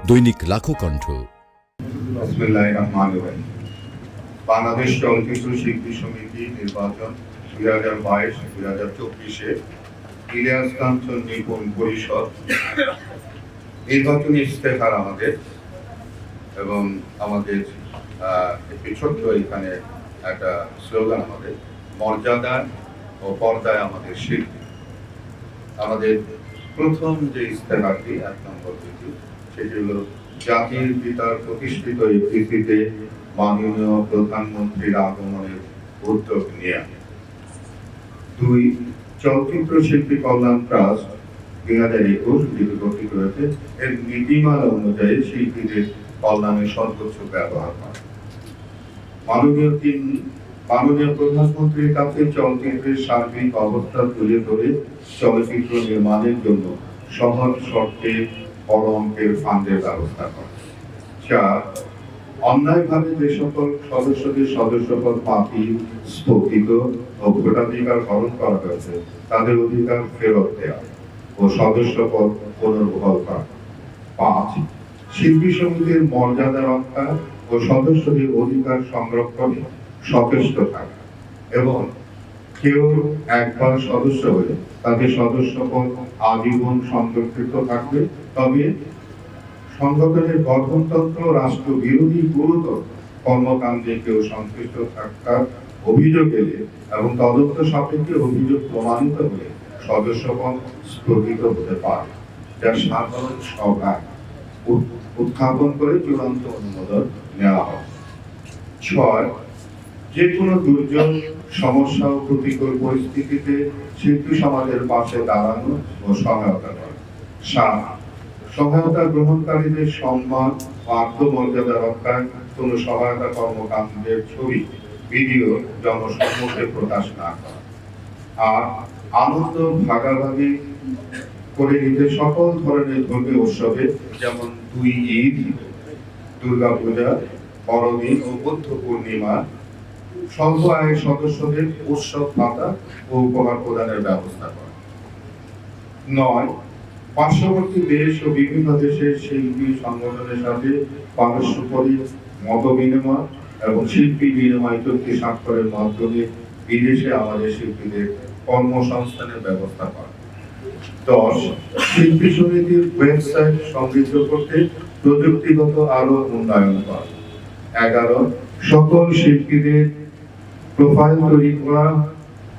দৈনিক লাখো কণ্ঠ। বাংলাদেশ চলচ্চিত্র শিল্পী সমিতি নির্বাচন 2022-2024-এ ইলিয়াস কাঞ্চন নিপুণ পরিষদ নির্বাচনী ইশতেহার আমাদের এবং আমাদের একটি ছোট্ট এখানে একটা স্লোগান আমাদের মর্যাদা ও পর্দায় আমাদের শিল্পী। আমাদের প্রথম যে ইশতেহারটি 1 নম্বর সেটি হলো জাতির পিতার প্রতিষ্ঠিত এই পৃথিবীতে মাননীয় প্রধানমন্ত্রীর আগমনের উদ্যোগ নেয়া। 2 চলচ্চিত্র শিল্পী কল্যাণ ট্রাস্ট 2021 যেটি গঠিত হয়েছে এর নীতিমালা অনুযায়ী শিল্পীদের কল্যাণে সর্বোচ্চ ব্যবহার করা। মাননীয় প্রধানমন্ত্রীর কাছে চলচ্চিত্রের সার্বিক অবস্থা তুলে ধরে চলচ্চিত্র নির্মাণের জন্য সহজ শর্তে বড় অঙ্কের ফান্ডের ব্যবস্থা করা। 4 অন্যায়ভাবে যে সকল সদস্যদের সদস্যপদ বাতিল, স্থগিত ও ভোটাধিকার হরণ করা হয়েছে তাদের অধিকার ফেরত দেওয়া ও সদস্যপদ পুনর্বহাল করা। 5 শিল্পী সমিতির মর্যাদা রক্ষা ও সদস্যদের অধিকার সংরক্ষণে সচেষ্ট থাকা এবং কেউ একবার সদস্য হলে তাদের সদস্যপদ আজীবন সংরক্ষিত থাকবে। তবে সংগঠনের গঠনতন্ত্র রাষ্ট্র বিরোধী গুরুতর কর্মকাণ্ডে কেউ সংশ্লিষ্ট থাকার অভিযোগ এলে এবং তদন্ত সাপেক্ষে অভিযোগ প্রমাণিত হলে সদস্যপদ স্থগিত হতে পারে, যা সাধারণ সভায় উত্থাপন করে চূড়ান্ত অনুমোদন নেওয়া হয়। 6 যে কোনো দুর্যোগ, সমস্যা ও প্রতিকূল পরিস্থিতিতে শিল্পী সমাজের পাশে দাঁড়ানো ও সহায়তা করা। 7 সহায়তা গ্রহণকারীদের সম্মান ও আত্মমর্যাদা রক্ষায় কোন সহায়তা কর্মকাণ্ডের ছবি, ভিডিও জনসম্মুখে প্রকাশ না করা। আর আনন্দ ভাগাভাগি করে নিতে সকল ধরনের ধর্মীয় উৎসবে যেমন 2 ঈদ, দুর্গা পূজা, বড়দিন ও বুদ্ধ পূর্ণিমা স্বল্প আয়ের সদস্যদের উৎসব ভাতা ও উপহার প্রদানের ব্যবস্থা করা। 9 পার্শ্ববর্তী দেশ ও বিভিন্ন দেশের শিল্পী সংগঠনের সাথে পারস্পরিক মত বিনিময় এবং শিল্পী বিনিময় চুক্তি স্বাক্ষরের মাধ্যমে বিদেশে আমাদের শিল্পীদের কর্মসংস্থানের ব্যবস্থা করা। 10 শিল্পী সমিতির ওয়েবসাইট সমৃদ্ধ করতে প্রযুক্তিগত আরো উন্নয়ন করা। 11 সকল শিল্পীদের প্রোফাইল তৈরি করা,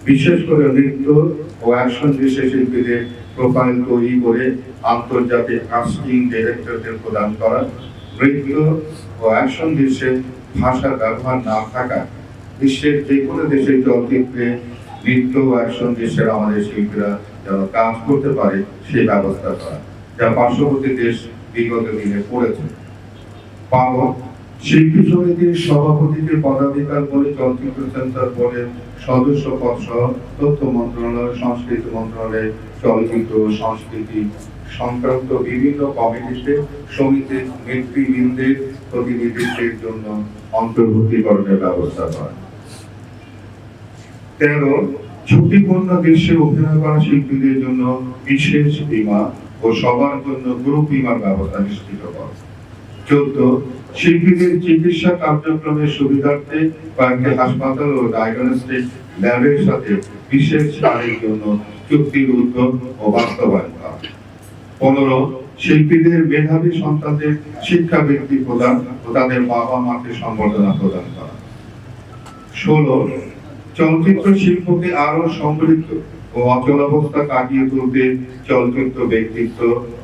বিশেষ করে নৃত্য ও অ্যাকশন দৃশ্যের শিল্পীদের প্রোফাইল তৈরি করে আন্তর্জাতিক কাস্টিং ডিরেক্টরদের প্রদান করা। নৃত্য ও অ্যাকশন দৃশ্যে ভাষার ব্যবহার না থাকা বিশ্বের যে কোনো দেশের চলচ্চিত্রে নৃত্য ও অ্যাকশন দৃশ্যের আমাদের শিল্পীরা যেন কাজ করতে পারে সেই ব্যবস্থা করা, যা পার্শ্ববর্তী দেশ বিগত দিনে করেছে। 12 শিল্পী সমিতির সভাপতিকে পদাধিকার বলে চলচ্চিত্র সেন্সর বোর্ডের সদস্য পদ সহ তথ্য মন্ত্রণালয়, সংস্কৃতি মন্ত্রণালয়, চলচ্চিত্র ও সংস্কৃতি সংক্রান্ত বিভিন্ন কমিটিতে সমিতির নেতৃবৃন্দের প্রতিনিধিত্বের জন্য অন্তর্ভুক্তিকরণের ব্যবস্থা করা। 13 ঝুঁকিপূর্ণ দৃশ্যে অভিনয় করা শিল্পীদের জন্য বিশেষ বীমা ও সবার জন্য গ্রুপ বীমার ব্যবস্থা নিশ্চিত করা। 14 শিল্পীদের চিকিৎসা কার্যক্রমের সুবিধার্থে কয়েকটি হাসপাতাল ও ডায়াগনস্টিক ল্যাবের সাথে বিশেষ ছাড়ের জন্য চুক্তির উদ্যোগ ও বাস্তবায়ন করা। 15 শিল্পীদের মেধাবী সন্তানদের শিক্ষাবৃত্তি প্রদান ও তাদের বাবা মাকে সম্বর্ধনা প্রদান করা। 16 চলচ্চিত্র শিল্পকে আরো সমৃদ্ধ ও অচলাবস্থা কাটিয়ে তুলতে চলচ্চিত্র ব্যক্তিত্ব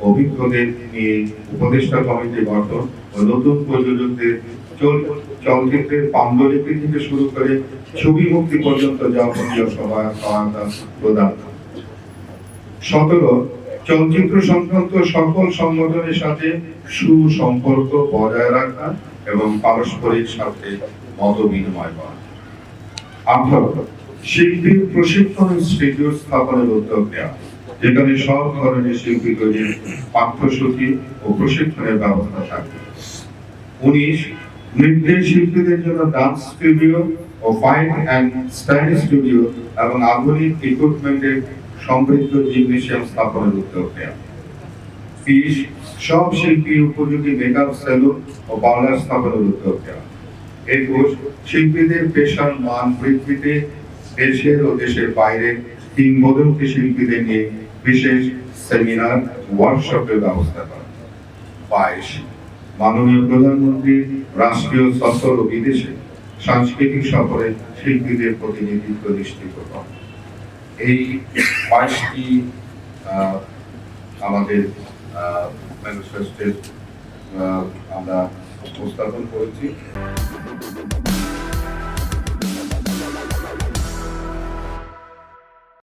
অভিজ্ঞদের নিয়ে উপদেষ্টা কমিটি গঠন ও নতুন প্রযোজকদের চলচ্চিত্রের পাণ্ডুলিপি থেকে শুরু করে ছবি মুক্তি পর্যন্ত যাবতীয় সহায়তা প্রদান। 17 চলচ্চিত্র সংক্রান্ত সকল সংগঠনের সাথে সুসম্পর্ক বজায় রাখা এবং পারস্পরিক স্বার্থে মত বিনিময় করা। 18 শিল্পী প্রশিক্ষণ ইনস্টিটিউট স্থাপনের উদ্যোগ নেওয়া, যেখানে সব ধরনের শিল্পী তৈরির পাঠ্যসূচি ও প্রশিক্ষণের ব্যবস্থা থাকবে। 19 নৃত্যের শিল্পীদের জন্য ডান্স স্টুডিও ও ফাইন অ্যান্ড স্টাইল স্টুডিও এবং আধুনিক ইকুইপমেন্টের সমৃদ্ধ জিমনেশিয়াম স্থাপনের উদ্যোগ নেওয়া। বিশ, সব শিল্পী উপযোগী মেকআপ সেলুন ও পার্লার স্থাপনের উদ্যোগ নেওয়া। 21, শিল্পীদের পেশার মান বৃদ্ধিতে দেশের ও দেশের বাইরে কিংবদন্তি শিল্পীদের নিয়ে বিশেষ সেমিনার ওয়ার্কশপের ব্যবস্থা করা। 22, মাননীয় প্রধানমন্ত্রী রাষ্ট্রীয় সফর ও বিদেশে সাংস্কৃতিক সফরে শিল্পীদের প্রতিনিধিত্ব নিশ্চিত করা। এই 22টি আমাদের ম্যানিফেস্টোতে আমরা উপস্থাপন করেছি।